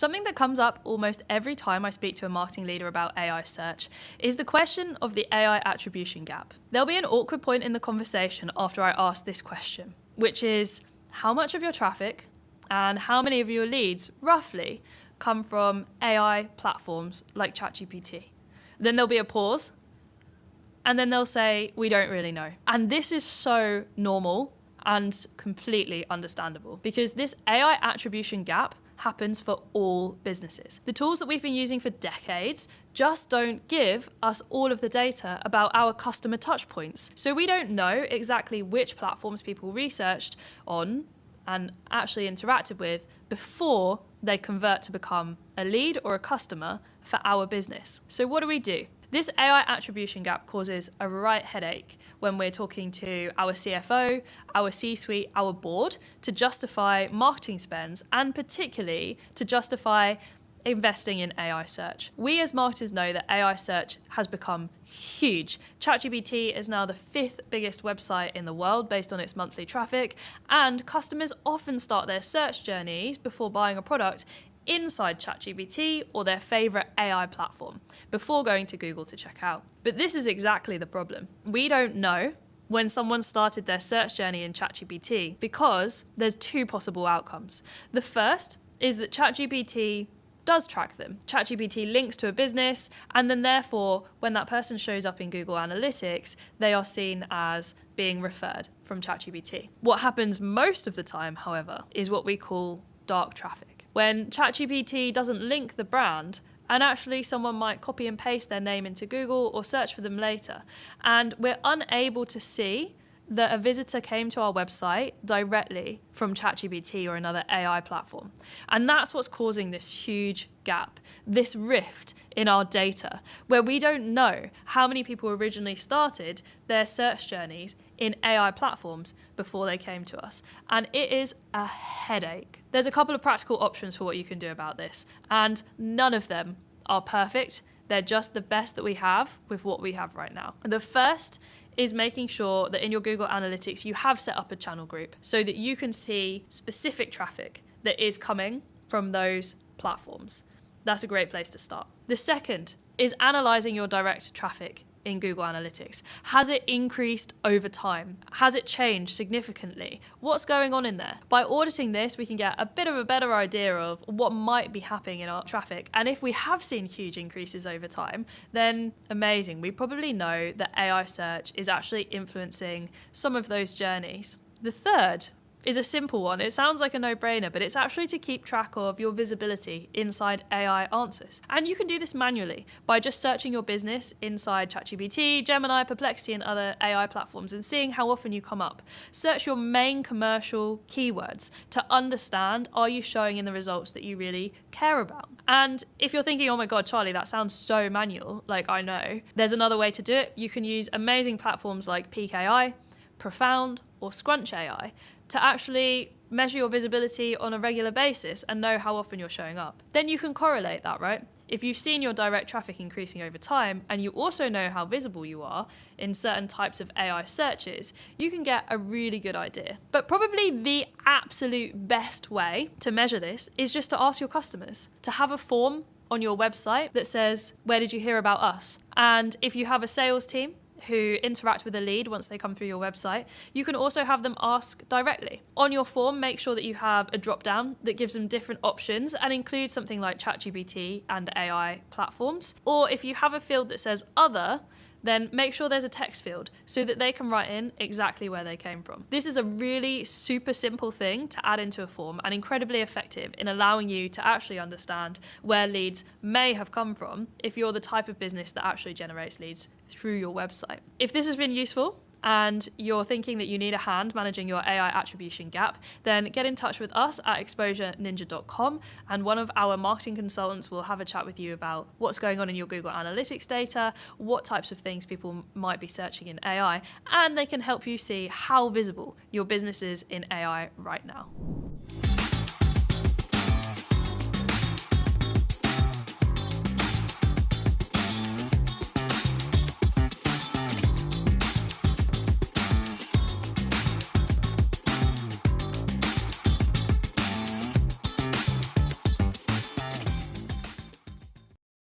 Something that comes up almost every time I speak to a marketing leader about AI search is the question of the AI attribution gap. There'll be an awkward point in the conversation after I ask this question, which is how much of your traffic and how many of your leads, roughly, come from AI platforms like ChatGPT. Then there'll be a pause, and then they'll say, we don't really know. And this is so normal and completely understandable because this AI attribution gap happens for all businesses. The tools that we've been using for decades just don't give us all of the data about our customer touch points. So we don't know exactly which platforms people researched on and actually interacted with before they convert to become a lead or a customer for our business. So what do? This AI attribution gap causes a right headache when we're talking to our CFO, our C-suite, our board to justify marketing spends and particularly to justify investing in AI search. We as marketers know that AI search has become huge. ChatGPT is now the 5th biggest website in the world based on its monthly traffic, and customers often start their search journeys before buying a product inside ChatGPT or their favorite AI platform before going to Google to check out. But this is exactly the problem. We don't know when someone started their search journey in ChatGPT because there's two possible outcomes. The first is that ChatGPT does track them. ChatGPT links to a business, and then therefore, when that person shows up in Google Analytics, they are seen as being referred from ChatGPT. What happens most of the time, however, is what we call dark traffic. When ChatGPT doesn't link the brand, and actually someone might copy and paste their name into Google or search for them later, and we're unable to see that a visitor came to our website directly from ChatGPT or another AI platform. And that's what's causing this huge gap, this rift in our data, where we don't know how many people originally started their search journeys in AI platforms before they came to us. And it is a headache. There's a couple of practical options for what you can do about this, and none of them are perfect. They're just the best that we have with what we have right now. The first is making sure that in your Google Analytics, you have set up a channel group so that you can see specific traffic that is coming from those platforms. That's a great place to start. The second is analyzing your direct traffic in Google Analytics. Has it increased over time? Has it changed significantly? What's going on in there? By auditing this, we can get a bit of a better idea of what might be happening in our traffic. And if we have seen huge increases over time, then amazing. We probably know that AI search is actually influencing some of those journeys. The third is a simple one. It sounds like a no-brainer, but it's actually to keep track of your visibility inside AI answers. And you can do this manually by just searching your business inside ChatGPT, Gemini, Perplexity, and other AI platforms and seeing how often you come up. Search your main commercial keywords to understand, are you showing in the results that you really care about? And if you're thinking, oh my God, Charlie, that sounds so manual, like I know, there's another way to do it. You can use amazing platforms like Peec AI, Profound, or Scrunch AI to actually measure your visibility on a regular basis and know how often you're showing up. Then you can correlate that, right? If you've seen your direct traffic increasing over time and you also know how visible you are in certain types of AI searches, you can get a really good idea. But probably the absolute best way to measure this is just to ask your customers to have a form on your website that says, where did you hear about us? And if you have a sales team who interact with a lead once they come through your website, you can also have them ask directly. On your form, make sure that you have a drop-down that gives them different options and includes something like ChatGPT and AI platforms. Or if you have a field that says other, then make sure there's a text field so that they can write in exactly where they came from. This is a really super simple thing to add into a form and incredibly effective in allowing you to actually understand where leads may have come from if you're the type of business that actually generates leads through your website. If this has been useful, and you're thinking that you need a hand managing your AI attribution gap, then get in touch with us at exposureninja.com, and one of our marketing consultants will have a chat with you about what's going on in your Google Analytics data, what types of things people might be searching in AI, and they can help you see how visible your business is in AI right now.